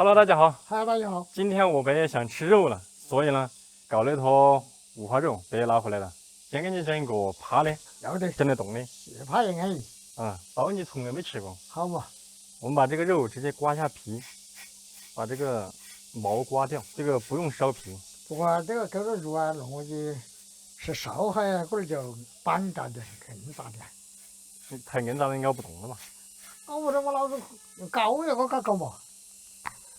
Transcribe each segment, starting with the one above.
Hello， 大家好。嗨，大家好。今天我们也想吃肉了，所以呢，搞了一坨五花肉，别拿回来了。先给你整一个趴的，要得，整得动的。越怕越安逸。包你从来没吃过。好嘛，我们把这个肉直接刮下皮，把这个毛刮掉，这个不用烧皮。不过这个狗肉肉啊，弄过去是烧下呀，可能就板炸的，更炸的。太硬炸了，咬不动了嘛。我这我老子搞一个搞嘛。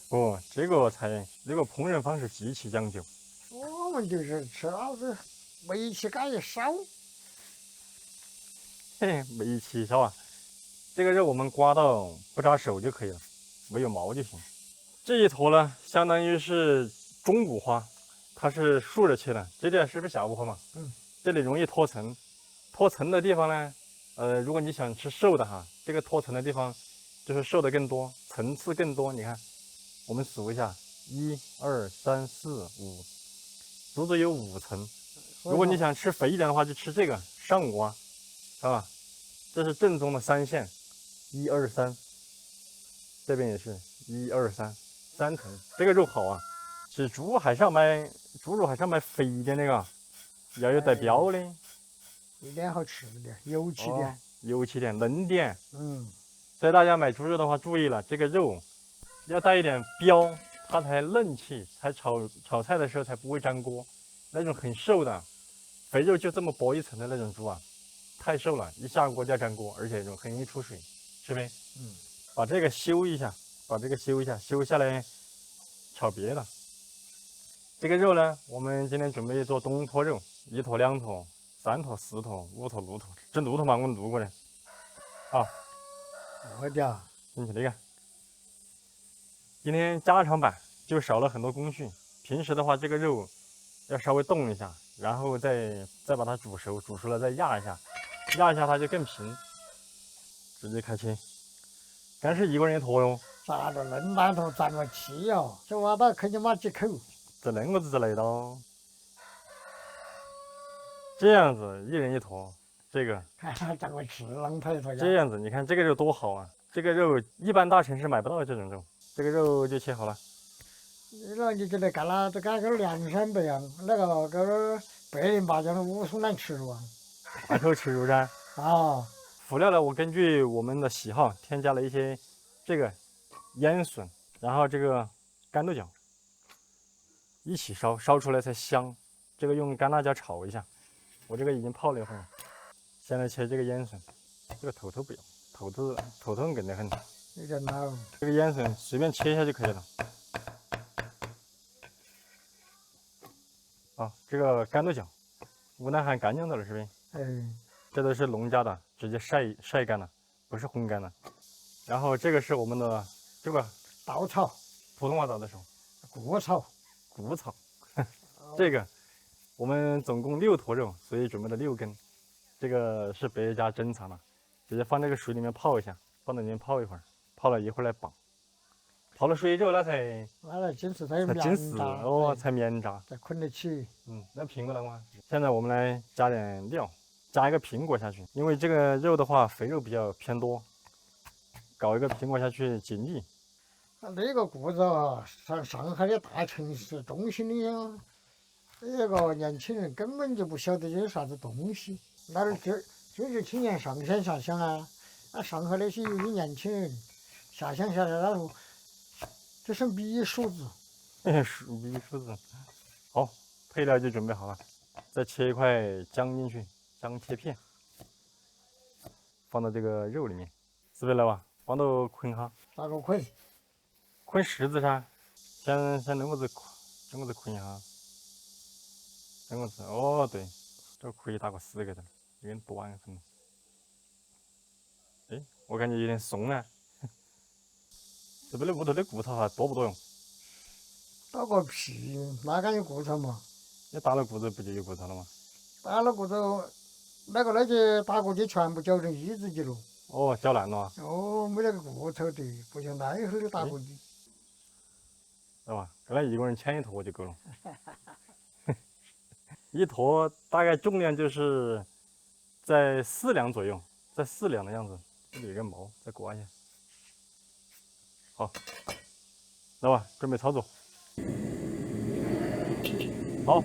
不，这个菜这个烹饪方式极其讲究。我们就是吃老子煤气盖一烧。嘿，煤气烧啊！这个肉我们刮到不扎手就可以了，没有毛就行。这一坨呢，相当于是中五花，它是竖着切的。这点是不是下五花嘛？这里容易脱层。脱层的地方呢，如果你想吃瘦的哈，这个脱层的地方就是瘦的更多，层次更多。你看，我们数一下，1、2、3、4、5，足足有5层。如果你想吃肥一点的话，就吃这个上5啊，是吧？这是正宗的3线，1、2、3，这边也是1、2、3，3层。这个肉好啊，吃猪还是要买猪肉，还是要买肥一点的嘎，要有带膘的，一点好吃点，油气点，油气点，嫩点。所以大家买猪肉的话，注意了，这个肉要带一点膘，它才嫩气，才炒菜的时候才不会粘锅。那种很瘦的肥肉就这么薄一层的那种猪啊，太瘦了，一下锅就要粘锅，而且很容易出水，是没？把这个修一下，修下来炒别的。这个肉呢，我们今天准备做东坨肉，1坨、2坨、3坨、4坨、5坨、6坨，这6坨嘛，我录过的。好，我的，进去那个。今天家常版就少了很多工序，平时的话，这个肉要稍微冻一下，然后再把它煮熟，煮熟了再压一下它就更平。直接开切，但是1个人一坨哟。炸着嫩馒头蘸了气哟，这娃到啃你妈几口？这恁个子来到，这样子1人1坨，这个蘸个气，啷他一坨。这样子，你看这个肉多好啊！这个肉一般大城市买不到这种肉，这个肉就切好了。你觉得干了这干跟梁山伯样，那个跟808酱的武松难吃肉啊？大口吃肉噻。辅料呢，我根据我们的喜好添加了一些这个烟笋，然后这个干豆角一起烧，烧出来才香。这个用干辣椒炒一下，我这个已经泡了一会儿。先来切这个烟笋，这个头不要，头硬得很。有点老。这个烟笋随便切一下就可以了。好，这个干豆角，无奈含干净的了，是不是？这都是农家的，直接晒干了，不是烘干的。然后这个是我们的这个稻草，普通话咋的说？谷草。这个我们总共6坨肉，所以准备了6根。这个是别家珍藏的，直接放这个水里面泡一下，放在里面泡一会儿，泡了一会儿来绑。泡了水之后，那才紧实，才有紧实哦，才绵炸，才捆得起。那苹果了吗？现在我们来加点料，加一个苹果下去，因为这个肉的话，肥肉比较偏多，搞一个苹果下去解腻。那个故事啊，上海的大城市中心的呀，那个年轻人根本就不晓得这是啥子东西，那儿知识青年上山下乡啊，上海那些有些年轻人下乡下来，他说这是米薯子。米薯子。好，配料就准备好了，再切一块姜进去，姜切片，放到这个肉里面，准备了吧？放到捆哈。咋个捆？捆10字噻，先恁个子捆一下，恁个子哦对，这可以打个10个的，有点短很。我感觉有点松啊。这边的屋头的谷草还多不多用？打个屁，哪敢有谷草嘛？你打了谷子不就有谷草了吗？打了谷子，那些打过去全部搅成一只去了。搅烂了。没那个谷草的，不像那会儿的打过去。是吧？跟那1个人牵一坨就够了。一坨大概重量就是在4两左右，在4两的样子。这里有个毛，再刮一下。好，来吧，准备操作。好，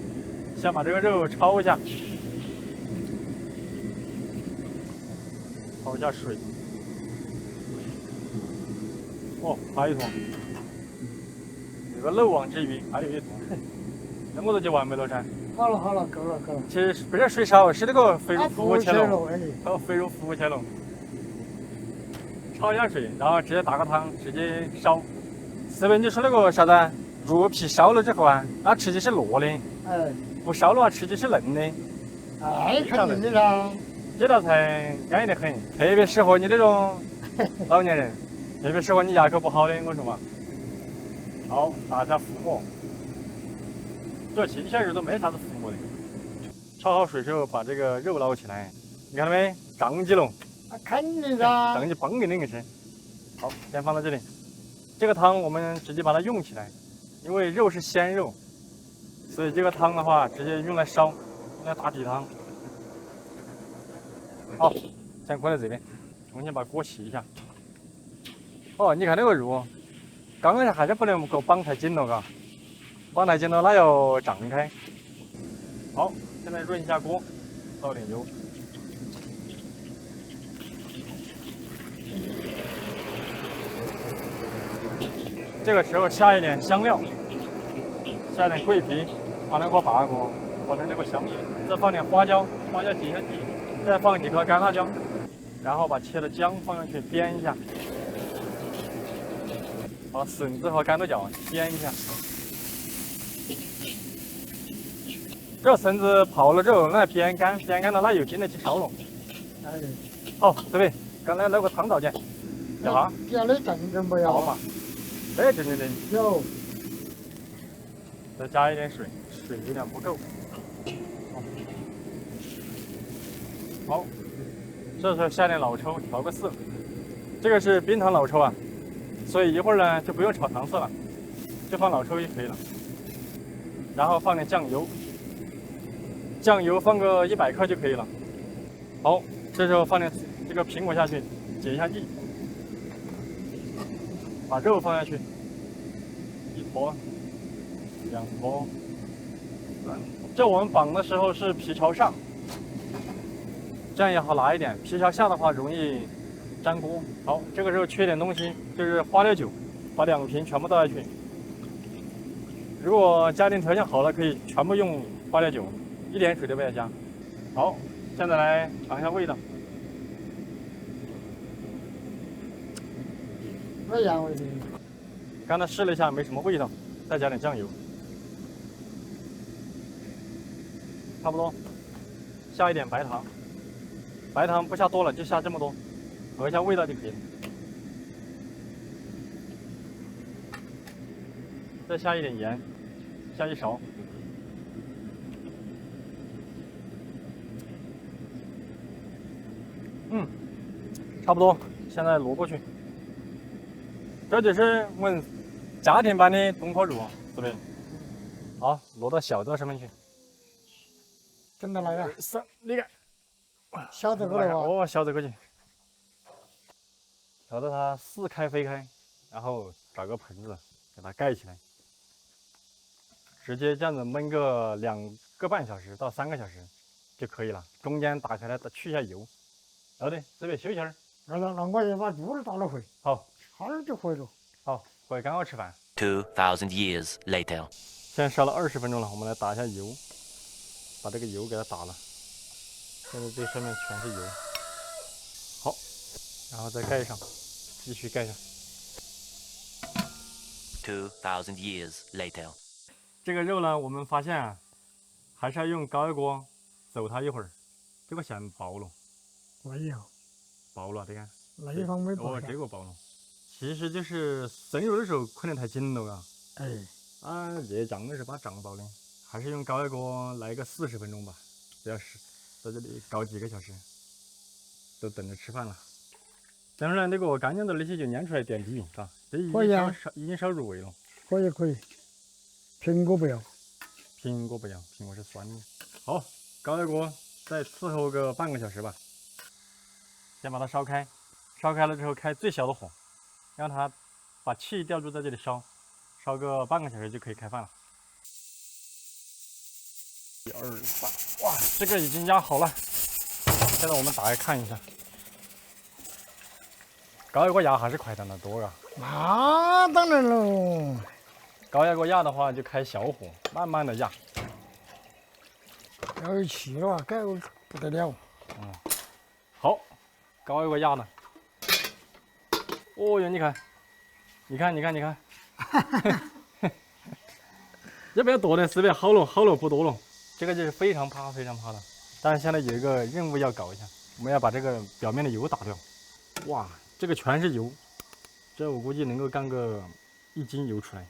先把这个肉焯一下，焯一下水。哦，还有一坨，这个漏网之鱼还有一坨，那我都就完美了噻。好了好了，够了够了。其实不是水少，是那个肥肉浮起了，哎，肥肉浮起了。焯一下水，然后直接打个汤，直接烧。这边就是那个啥子，肉皮烧了之后啊，那吃起是糯的；哎，不烧的话，吃起是嫩的。哎，肯定的噻。这道菜安逸得很，特别适合你这种老年人，特别适合你牙口不好的，我说嘛。好，打下浮沫。这新鲜肉都没啥子浮沫的。焯好水之后，把这个肉捞起来，你看到没？胀起了。那肯定噻。胀起嘣给那个吃。好，先放到这里。这个汤我们直接把它用起来，因为肉是鲜肉，所以这个汤的话直接用来烧，用来打底汤。好，先搁在这边，重新把锅洗一下。哦，你看那个肉，刚刚还是不能够绑太紧了，嘎，绑太紧了它要胀开。好，现在润一下锅，倒点油。这个时候下一点香料，下点桂皮，放2个八角，放点这个香叶，再放点花椒，花椒提下底，再放几颗干辣椒，然后把切的姜放上去煸一下，把笋子和干豆角煸一下。这笋子泡了之后，那煸干了，那又经得起烧了。哎，好，这边刚才那个汤倒进，要哈？要的正不要好嘛，这正。有。再加一点水，水有点不够。好，这时候下点老抽，调个色。这个是冰糖老抽啊，所以一会儿呢就不用炒糖色了，就放老抽就可以了。然后放点酱油，酱油放个100克就可以了。好，这时候放点这个苹果下去，解一下腻。把肉放下去，1坨。2坨，这我们绑的时候是皮朝上，这样也好拿一点。皮朝下的话容易粘锅。好，这个时候缺点东西就是花料酒，把2瓶全部倒下去。如果家庭条件好了，可以全部用花料酒，一点水都不要加。好，现在来尝一下味道。没羊味的。刚才试了一下，没什么味道，再加点酱油。差不多，下一点白糖，白糖不下多了，就下这么多，合一下味道就可以了。再下一点盐，下1勺。差不多，现在挪过去。这就是我们家庭版的东坡肉，是不是？好，挪到小灶上面去。真的来了，那个小这个了吧？哦，小这个去，调到它似开非开，然后找个盆子给它盖起来，直接这样子焖个2个半小时到3个小时就可以了。中间打开来去一下油。好的，这边休息会儿。那我也把猪肉打了回。好，好儿就回了。好，回来刚好吃饭。2000 years later. 现在烧了20分钟了，我们来打一下油，把这个油给它打了。现在这上面全是油。好，然后再盖上，继续盖上。2000 years later. 这个肉呢，我们发现啊，还是要用高压锅走它一会儿。这个线爆了。没有。爆了，这个。那一方没爆。哦，这个爆了。其实就是生肉的时候可能太紧了啊。哎。热胀的时候把胀爆的，还是用高压锅来个40分钟吧，不要是在这里搞几个小时，都等着吃饭了。当然，那个干酱豆那些就腌出来垫底，嘎，这已经烧入味了。可以。苹果不要。苹果不要，苹果是酸的。好，高压锅再伺候个半个小时吧。先把它烧开，烧开了之后开最小的火，让它把气吊住在这里烧，烧个半个小时就可以开饭了。1、2、3，哇，这个已经压好了。现在我们打开看一下，高压锅压还是快得多啊。那当然喽，高压锅压的话就开小火，慢慢的压。要有气了啊，改不得了。好，高压锅压了。哦哟，你看，要不要多点？是不是好了不多了？这个就是非常怕的。但是现在有一个任务要搞一下，我们要把这个表面的油打掉。哇，这个全是油，这我估计能够干个1斤油出来。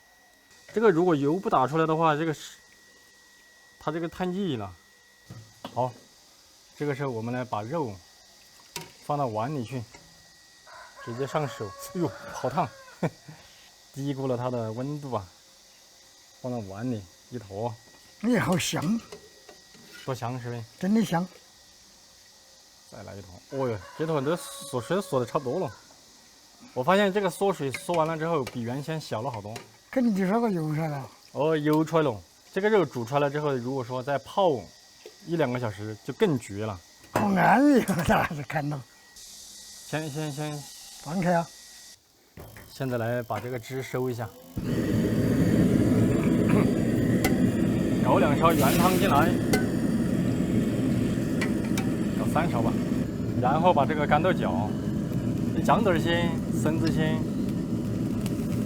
这个如果油不打出来的话，它这个太腻了。好，这个时候我们来把肉放到碗里去，直接上手。哎呦，好烫！低估了它的温度啊。放到碗里一坨，哎，好香，多香是不是？真的香。再来一坨。哦哟，这坨都缩水缩的差不多了。我发现这个缩水缩完了之后，比原先小了好多。肯定就烧个油出来了。哦，油出来了。这个肉煮出来了之后，如果说再泡1、2个小时，就更绝了。好安逸，咱还是看到。先放开啊！现在来把这个汁收一下。搞2勺原汤进来，搞3勺吧，然后把这个干豆角、姜豆心、生子心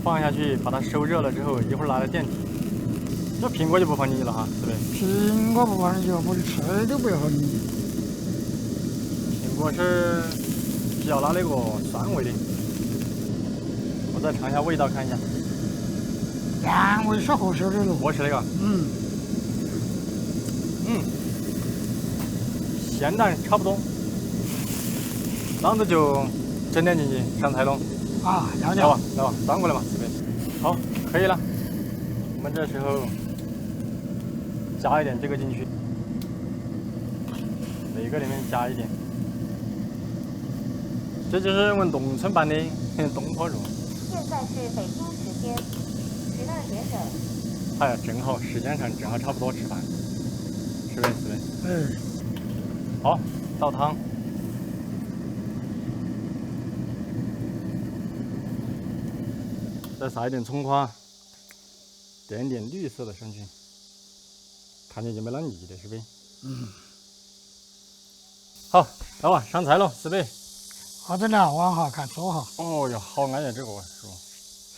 放下去，把它收热了之后，一会儿拿来垫底。这苹果就不放进去了哈，是不是？苹果不放进去，我就吃都不要放进去。苹果是比较拿那个酸味的，我再尝一下味道看一下。原味是合适的了。我吃那个，咸淡差不多，那子就整点进去上菜了。啊，要来吧，端过来嘛，是不是？好，可以了。我们这时候加一点这个进去，每个里面加一点。这就是我们农村版的东坡肉。现在是北京时间12点整。哎呀，正好时间上正好差不多吃饭，是不是？好，倒汤。再撒一点葱花，点点绿色的上去，看见就没那腻的，是不是？好，来吧，上菜了，是不是？好的了，往下看左哈。哦哟，好安逸这个是不？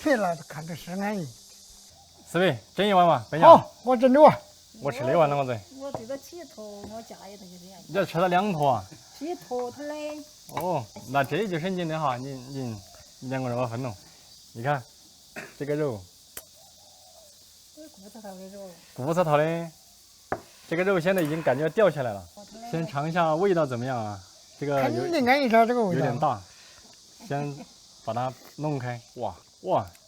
嘿，那看着是安逸。是不是？整一碗嘛，分享。好，我整的碗。我吃那碗了，我子。我这个起坨，我加一头就这样。你要吃了2坨啊？起坨坨的。哦，那这就省劲的哈，你2个人把分了。你看这个肉，骨头头的肉。骨头头的，这个肉现在已经感觉掉下来了。先尝一下味道怎么样啊？这个肯定安逸点这个味道。有点大，先把它弄开。哇，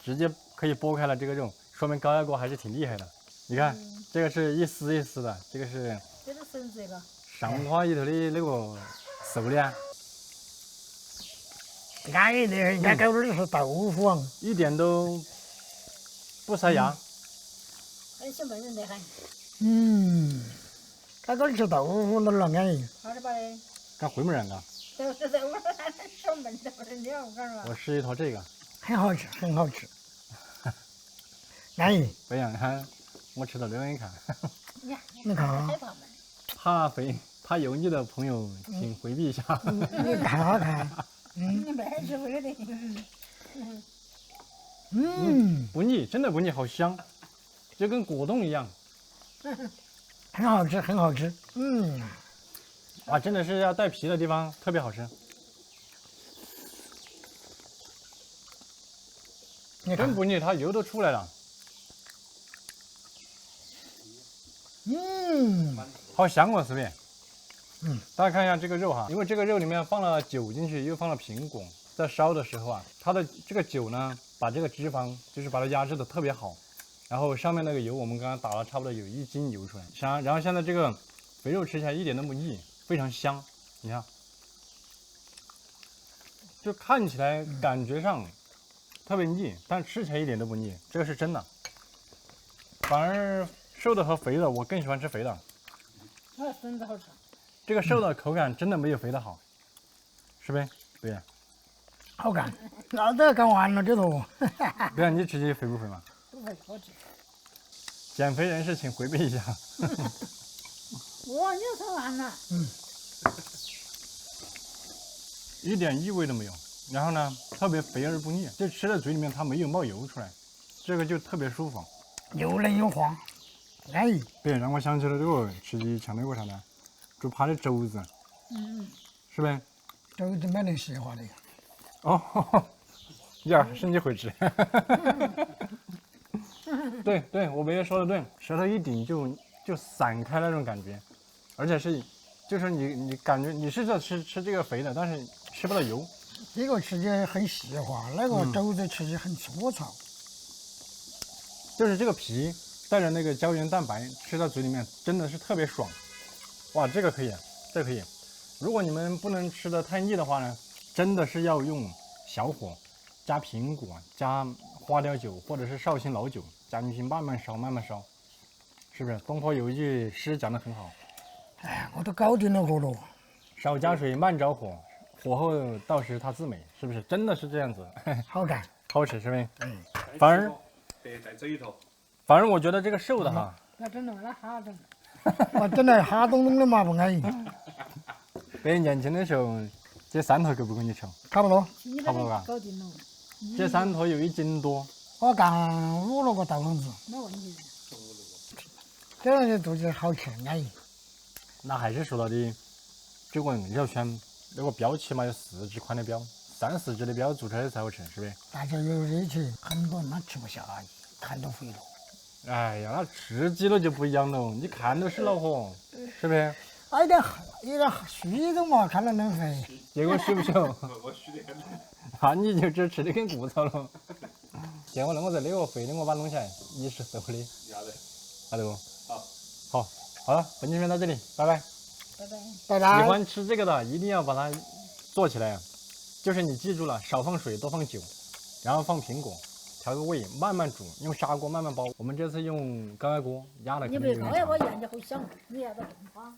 直接可以剥开了这个肉，说明高压锅还是挺厉害的。你看，这个是一丝一丝的，这个是这是生这个。上花里头的那个熟的，安逸的，人家搞的是豆腐啊，一点都不塞牙。很小笨人的很。搞的是豆腐那老安逸。好的吧嘞。干回门人啊！都是在我小笨的不得了，我告诉你。我试一坨这个，很好吃，很好吃。安逸。不一样，看我吃到这个你看。你看啊。害怕吗？怕油腻的朋友，请回避一下。你看看。你没吃过的。不腻，真的不腻，好香，就跟果冻一样。很好吃，很好吃。啊，真的是要带皮的地方特别好吃。真不腻，它油都出来了。好香哦，是不是？大家看一下这个肉哈，因为这个肉里面放了酒进去，又放了苹果，在烧的时候啊，它的这个酒呢，把这个脂肪就是把它压制的特别好。然后上面那个油，我们刚刚打了差不多有1斤油出来，然后现在这个肥肉吃起来一点都不腻，非常香。你看，就看起来感觉上特别腻，但吃起来一点都不腻，这个是真的。反而瘦的和肥的，我更喜欢吃肥的。那孙子好吃。这个瘦的口感真的没有肥的好，是呗？对。好干，那这干完了这头。对啊，你吃起肥不肥嘛？不会好吃。减肥人士请回避一下。我已经吃完了。一点异味都没有，然后呢，特别肥而不腻，就吃在嘴里面它没有冒油出来，这个就特别舒服。又嫩又滑，安逸。对，让我想起了这个吃鸡强那个啥呢？猪扒的肘子，是呗？肘子没能细化的。哦，呀，是你会吃。对对，我别说的对，舌头一顶就散开那种感觉，而且是，就是你感觉你是在吃这个肥的，但是吃不到油。这个吃起来很细滑，那个肘子吃起来很粗糙。就是这个皮带着那个胶原蛋白，吃到嘴里面真的是特别爽。哇，这个可以，这个可以。如果你们不能吃的太腻的话呢，真的是要用小火，加苹果，加花雕酒或者是绍兴老酒，加进去慢慢烧，慢慢烧，是不是？东坡有一句诗讲得很好，哎，我都搞定了个了。少加水，慢着火，火候到时它自美，是不是？真的是这样子。好干。好吃是呗？反而在这一头。反正我觉得这个瘦的哈，要整那哈整。我整来哈咚咚的嘛不安逸。别年轻的时候，这3头够不够你吃？差不多。差不多吧？搞定了。这3头有1斤多。我干5、6个大笼子，没问题。这样的肚子好吃安逸。那还是说到的，这个你要选那个标起码有4指宽的标，3、4指的标做出来才好吃，是不是？大家有热气，很多人他吃不下，看都肥了。哎呀，那吃鸡了就不一样了，你看都是恼火，是不是？有点虚的嘛，看到能肥。结果虚不虚？我虚的很。那你就只吃的跟骨头了。见我那个在那个肥的，我把它弄起来，你是瘦的。要得。好的不？好。好了，本期片到这里，拜拜。拜拜。拜拜。喜欢吃这个的，一定要把它做起来。就是你记住了，少放水，多放酒，然后放苹果，调个味，慢慢煮，用砂锅慢慢煲。我们这次用高压锅压了。你不是高压锅压的好香，你压的更花。